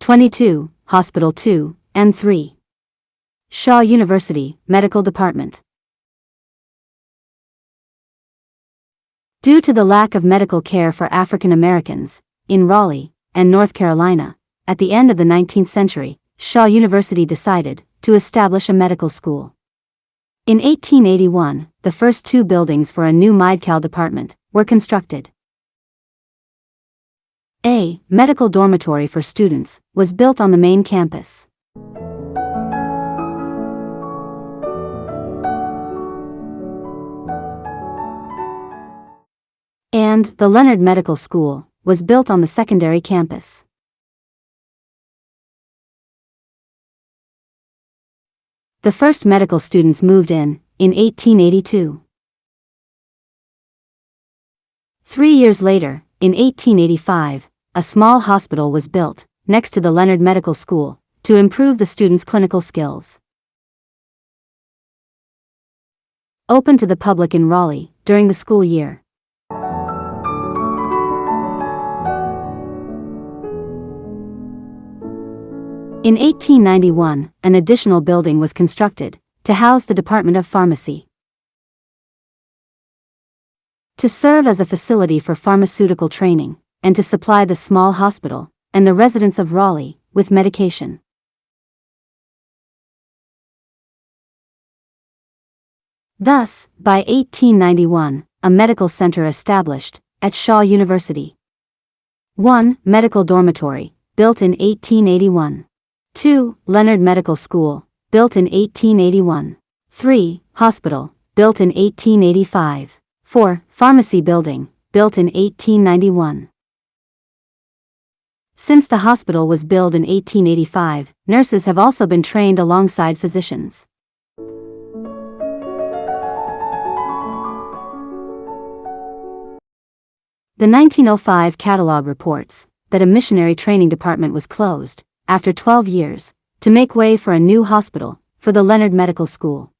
22, Hospital 2 and 3. Shaw University, Medical Department. Due to the lack of medical care for African Americans, in Raleigh and North Carolina, at the end of the 19th century, Shaw University decided to establish a medical school. In 1881, the first two buildings for a new medical department were constructed. A medical dormitory for students was built on the main campus. And the Leonard Medical School was built on the secondary campus. The first medical students moved in 1882. 3 years later, in 1885, a small hospital was built next to the Leonard Medical School to improve the students' clinical skills. Open to the public in Raleigh during the school year. In 1891, an additional building was constructed to house the Department of Pharmacy. To serve as a facility for pharmaceutical training, and to supply the small hospital and the residents of Raleigh with medication. Thus, by 1891, a medical center established at Shaw University. 1. Medical dormitory, built in 1881. 2. Leonard Medical School, built in 1881. 3. Hospital, built in 1885. 4. Pharmacy building, built in 1891. Since the hospital was built in 1885, nurses have also been trained alongside physicians. The 1905 catalog reports that a missionary training department was closed after 12 years to make way for a new hospital for the Leonard Medical School.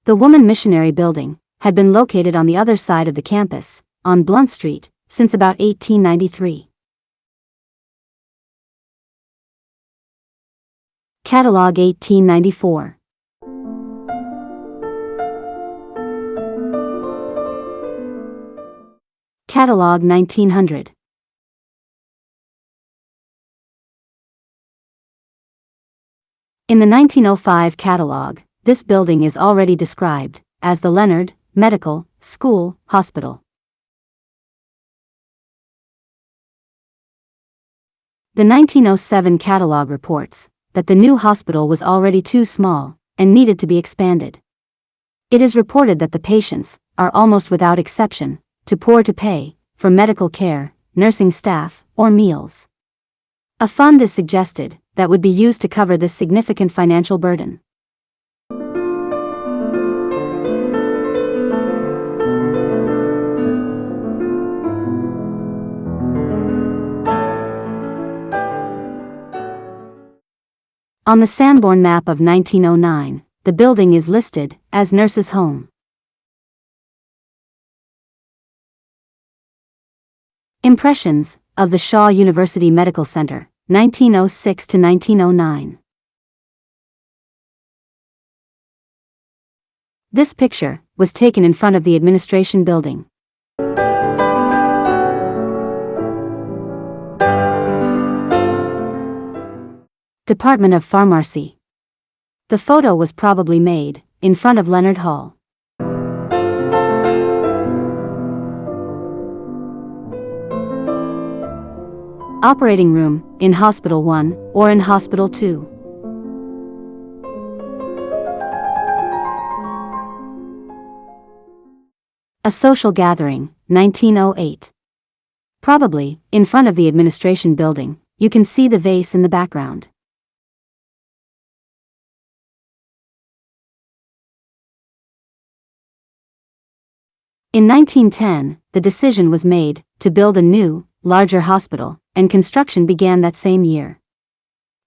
The Woman Missionary building had been located on the other side of the campus, on Blunt Street, since about 1893. Catalog 1894. Catalog 1900. In the 1905 catalog, this building is already described as the Leonard Medical School Hospital. The 1907 catalog reports that the new hospital was already too small and needed to be expanded. It is reported that the patients are almost without exception too poor to pay for medical care, nursing staff, or meals. A fund is suggested that would be used to cover this significant financial burden. On the Sanborn map of 1909, the building is listed as Nurses' Home. Impressions of the Shaw University Medical Center, 1906 to 1909. This picture was taken in front of the administration building. Department of Pharmacy. The photo was probably made in front of Leonard Hall. Operating room, in Hospital 1 or in Hospital 2. A social gathering, 1908. Probably in front of the administration building. You can see the vase in the background. In 1910, the decision was made to build a new, larger hospital, and construction began that same year.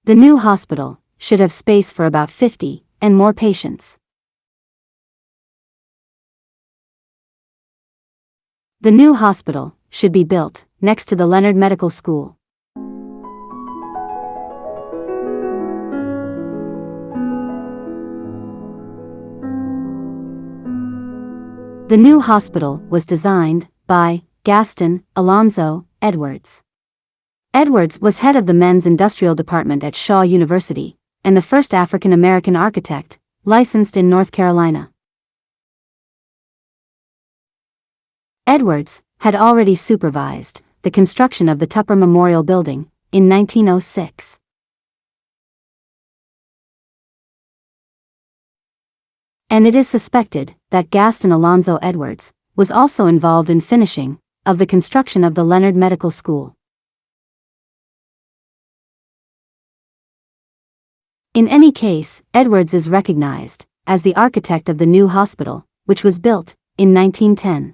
The new hospital should have space for about 50 and more patients. The new hospital should be built next to the Leonard Medical School. The new hospital was designed by Gaston Alonzo Edwards. Edwards was head of the men's industrial department at Shaw University, and the first African-American architect, licensed in North Carolina. Edwards had already supervised the construction of the Tupper Memorial Building in 1906. And it is suspected that Gaston Alonzo Edwards was also involved in finishing of the construction of the Leonard Medical School. In any case, Edwards is recognized as the architect of the new hospital, which was built in 1910.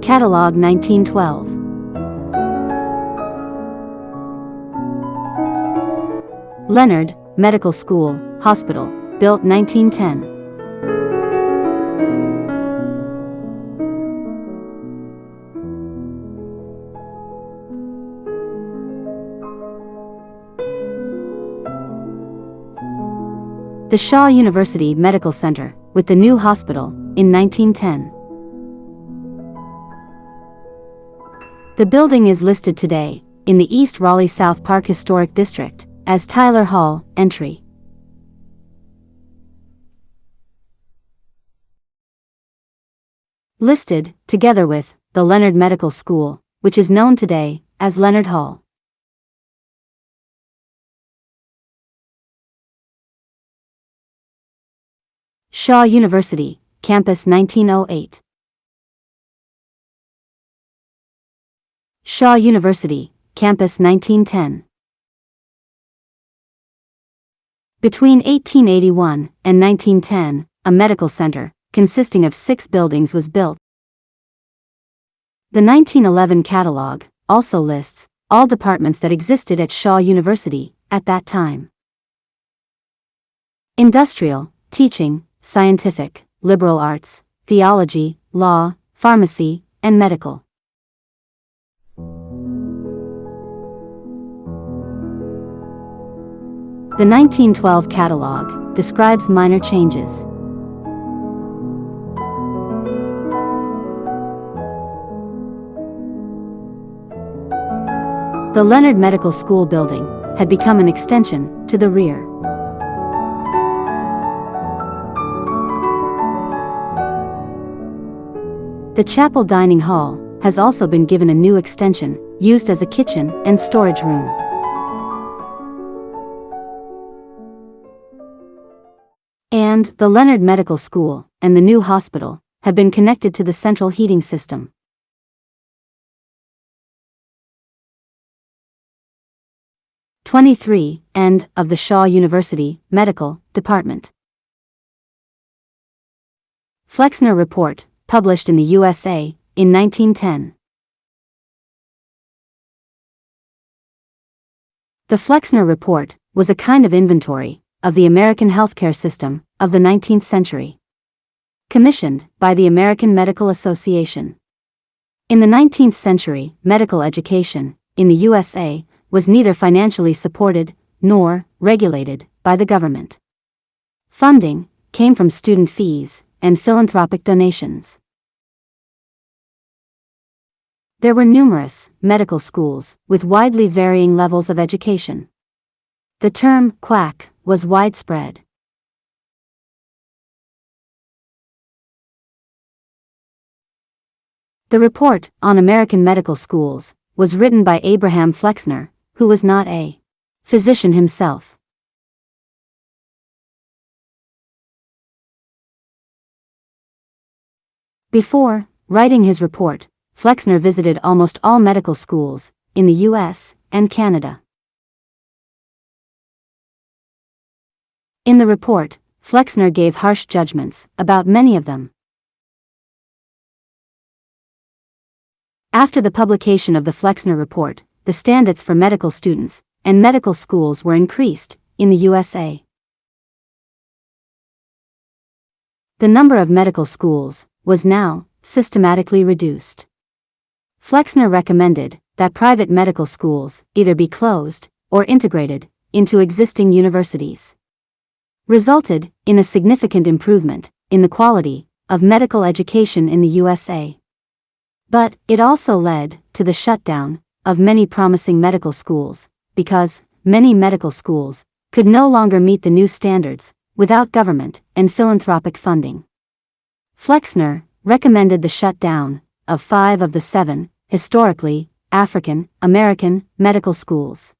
Catalog 1912. Leonard Medical School, Hospital, built 1910. The Shaw University Medical Center, with the new hospital, in 1910. The building is listed today, in the East Raleigh South Park Historic District, as Tyler Hall, Entry. Listed, together with, the Leonard Medical School, which is known today, as Leonard Hall. Shaw University, Campus 1908. Shaw University, Campus 1910. Between 1881 and 1910, a medical center, consisting of 6 buildings, was built. The 1911 catalog also lists all departments that existed at Shaw University at that time: industrial, teaching, scientific, liberal arts, theology, law, pharmacy, and medical. The 1912 catalog describes minor changes. The Leonard Medical School building had become an extension to the rear. The chapel dining hall has also been given a new extension, used as a kitchen and storage room. And the Leonard Medical School and the new hospital have been connected to the central heating system. End of the Shaw University Medical Department. Flexner Report, published in the USA in 1910. The Flexner Report was a kind of inventory of the American healthcare system of the 19th century, commissioned by the American Medical Association. In the 19th century, medical education in the USA was neither financially supported nor regulated by the government. Funding came from student fees and philanthropic donations. There were numerous medical schools with widely varying levels of education. The term quack was widespread. The report on American medical schools was written by Abraham Flexner, who was not a physician himself. Before writing his report, Flexner visited almost all medical schools in the US and Canada. In the report, Flexner gave harsh judgments about many of them. After the publication of the Flexner Report, the standards for medical students and medical schools were increased in the USA. The number of medical schools was now systematically reduced. Flexner recommended that private medical schools either be closed or integrated into existing universities. Resulted in a significant improvement in the quality of medical education in the USA. But it also led to the shutdown of many promising medical schools, because many medical schools could no longer meet the new standards without government and philanthropic funding. Flexner recommended the shutdown of 5 of the 7, historically, African American medical schools.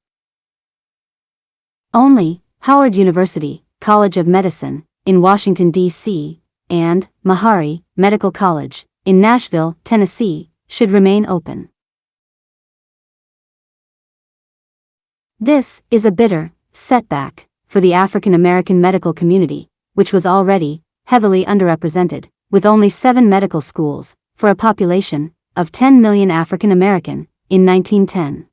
Only Howard University, College of Medicine, in Washington, D.C., and Meharry Medical College, in Nashville, Tennessee, should remain open. This is a bitter setback for the African American medical community, which was already heavily underrepresented, with only 7 medical schools for a population of 10 million African American in 1910.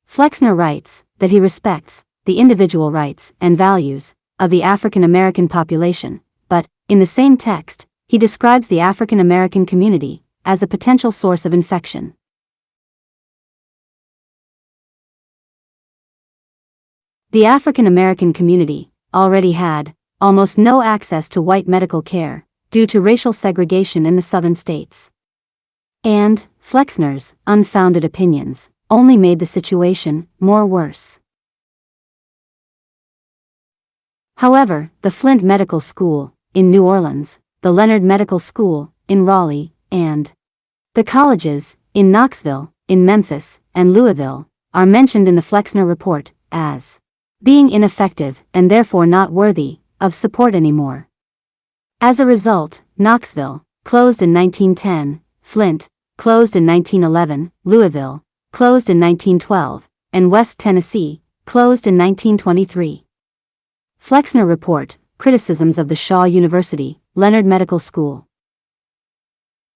Flexner writes that he respects the individual rights and values of the African American population, but, in the same text, he describes the African American community as a potential source of infection. The African American community already had almost no access to white medical care due to racial segregation in the southern states. And Flexner's unfounded opinions only made the situation more worse. However, the Flint Medical School in New Orleans, the Leonard Medical School in Raleigh, and the colleges in Knoxville, in Memphis, and Louisville are mentioned in the Flexner Report as being ineffective and therefore not worthy of support anymore. As a result, Knoxville closed in 1910, Flint closed in 1911, Louisville closed in 1912, and West Tennessee closed in 1923. Flexner Report, Criticisms of the Shaw University, Leonard Medical School.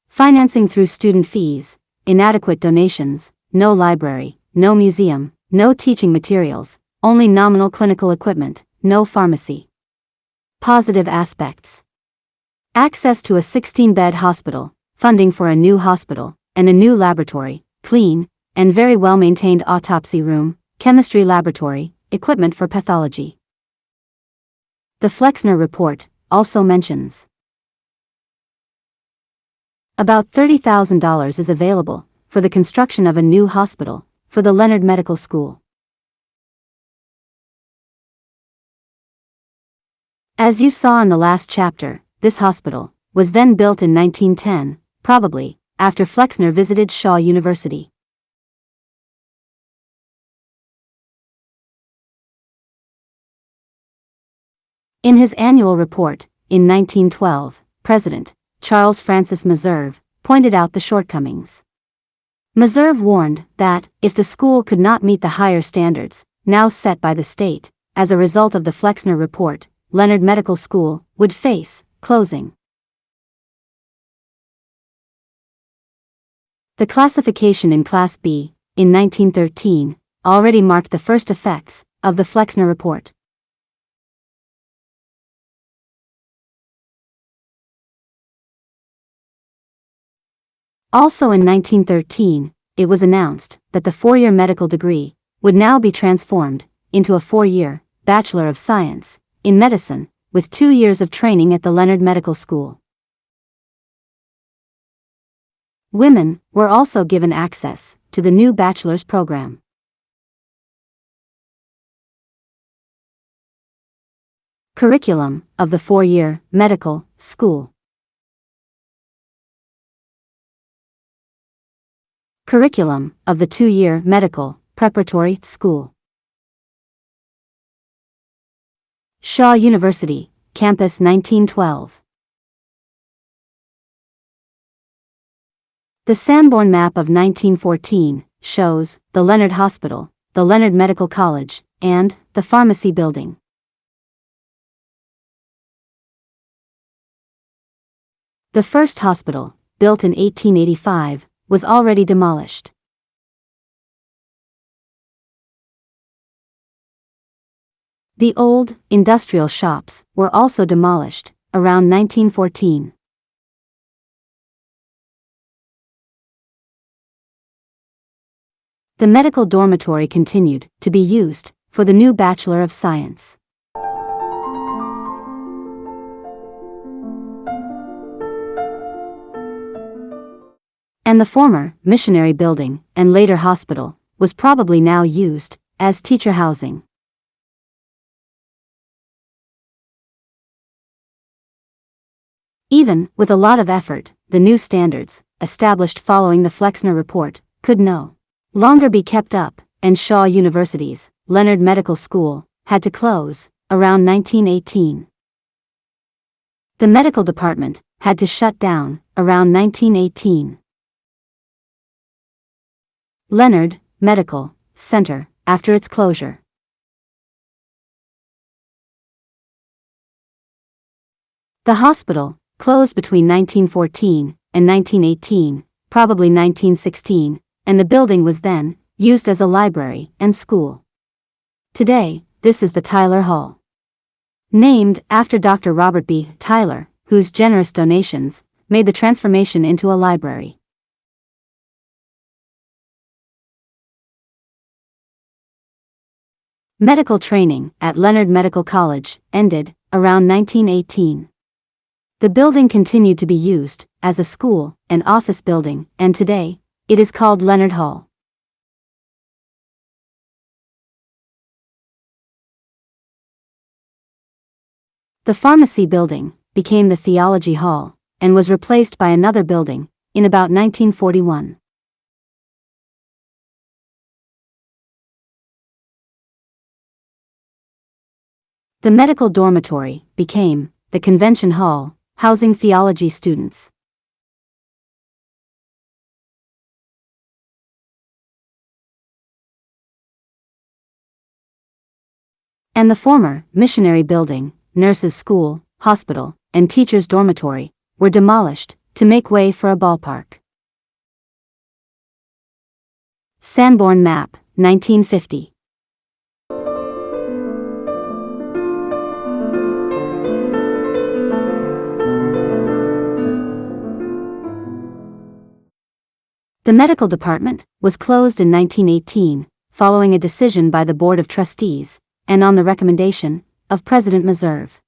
Financing through student fees, inadequate donations, no library, no museum, no teaching materials, only nominal clinical equipment, no pharmacy. Positive aspects. Access to a 16-bed hospital, funding for a new hospital, and a new laboratory, clean, and very well-maintained autopsy room, chemistry laboratory, equipment for pathology. The Flexner Report also mentions about $30,000 is available for the construction of a new hospital for the Leonard Medical School. As you saw in the last chapter, this hospital was then built in 1910, probably after Flexner visited Shaw University. In his annual report, in 1912, President Charles Francis Meserve pointed out the shortcomings. Meserve warned that, if the school could not meet the higher standards now set by the state, as a result of the Flexner Report, Leonard Medical School would face closing. The classification in Class B, in 1913, already marked the first effects of the Flexner Report. Also in 1913, it was announced that the 4-year medical degree would now be transformed into a 4-year Bachelor of Science in Medicine, with 2 years of training at the Leonard Medical School. Women were also given access to the new bachelor's program. Curriculum of the 4-year medical school. Curriculum of the 2-year medical preparatory school. Shaw University, Campus 1912. The Sanborn map of 1914 shows the Leonard Hospital, the Leonard Medical College, and the Pharmacy Building. The first hospital, built in 1885, was already demolished. The old, industrial shops were also demolished, around 1914. The medical dormitory continued to be used for the new Bachelor of Science. And the former Missionary building, and later hospital, was probably now used as teacher housing. Even with a lot of effort, the new standards, established following the Flexner Report, could no longer be kept up, and Shaw University's Leonard Medical School had to close around 1918. The medical department had to shut down around 1918. Leonard Medical Center, after its closure. The hospital closed between 1914 and 1918, probably 1916, and the building was then used as a library and school. Today, this is the Tyler Hall. Named after Dr. Robert B. Tyler, whose generous donations made the transformation into a library. Medical training at Leonard Medical College ended around 1918. The building continued to be used as a school and office building, and today, it is called Leonard Hall. The pharmacy building became the Theology Hall, and was replaced by another building in about 1941. The medical dormitory became the Convention Hall, housing theology students. And the former Missionary building, nurses' school, hospital, and teachers' dormitory were demolished to make way for a ballpark. Sanborn Map, 1950. The medical department was closed in 1918, following a decision by the Board of Trustees, and on the recommendation of President Meserve.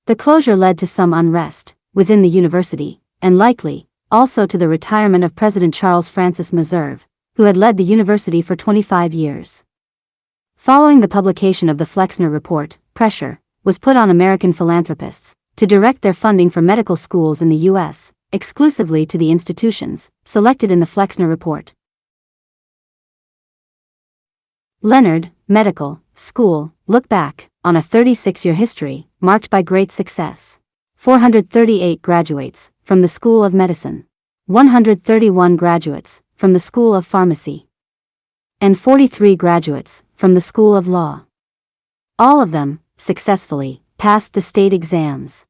The closure led to some unrest within the university, and likely also to the retirement of President Charles Francis Meserve, who had led the university for 25 years. Following the publication of the Flexner Report, pressure was put on American philanthropists to direct their funding for medical schools in the U.S., exclusively to the institutions selected in the Flexner Report. Leonard Medical School look back on a 36-year history marked by great success. 438 graduates from the School of Medicine, 131 graduates from the School of Pharmacy, and 43 graduates from the School of Law. All of them successfully passed the state exams.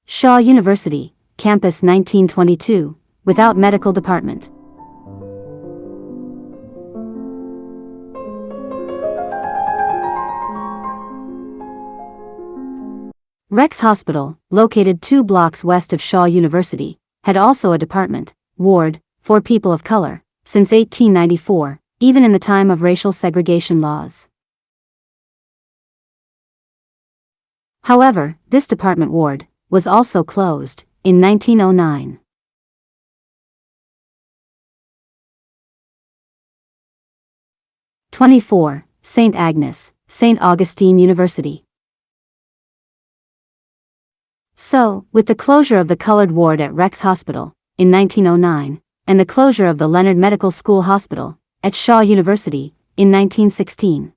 Shaw University, Campus 1922, without medical department. Rex Hospital, located 2 blocks west of Shaw University, had also a department, ward, for people of color, since 1894, even in the time of racial segregation laws. However, this department ward was also closed in 1909. St. Agnes, St. Augustine University. So, with the closure of the colored ward at Rex Hospital in 1909, and the closure of the Leonard Medical School Hospital at Shaw University in 1916,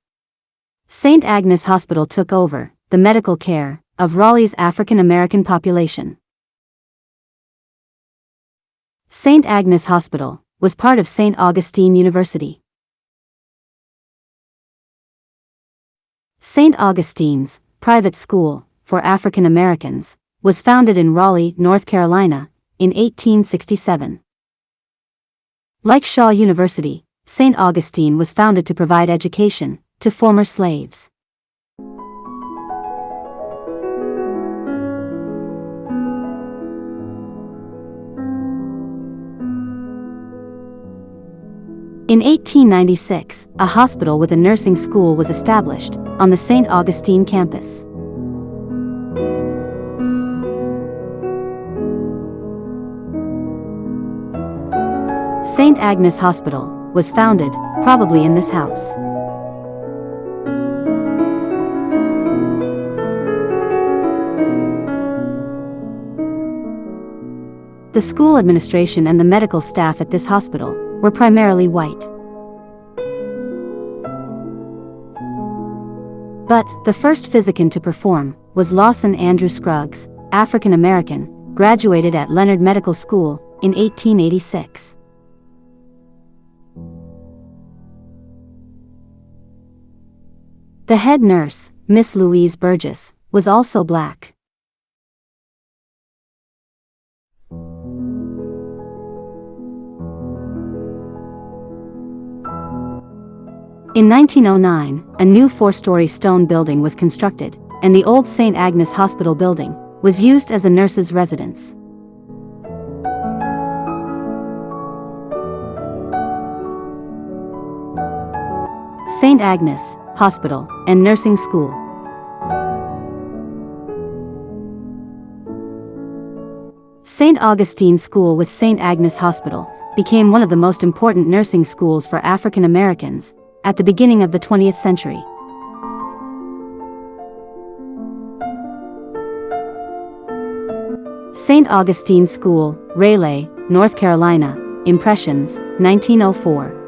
St. Agnes Hospital took over the medical care of Raleigh's African American population. St. Agnes Hospital was part of St. Augustine University. St. Augustine's private school for African Americans was founded in Raleigh, North Carolina, in 1867. Like Shaw University, St. Augustine was founded to provide education to former slaves. In 1896, a hospital with a nursing school was established on the St. Augustine campus. St. Agnes Hospital was founded, probably in this house. The school administration and the medical staff at this hospital were primarily white. But the first physician to perform was Lawson Andrew Scruggs, African American, graduated at Leonard Medical School in 1886. The head nurse, Miss Louise Burgess, was also black. In 1909, a new four-story stone building was constructed, and the old St. Agnes Hospital building was used as a nurse's residence. St. Agnes Hospital and Nursing School. St. Augustine School with St. Agnes Hospital became one of the most important nursing schools for African Americans at the beginning of the 20th century. St. Augustine School, Raleigh, North Carolina, Impressions, 1904.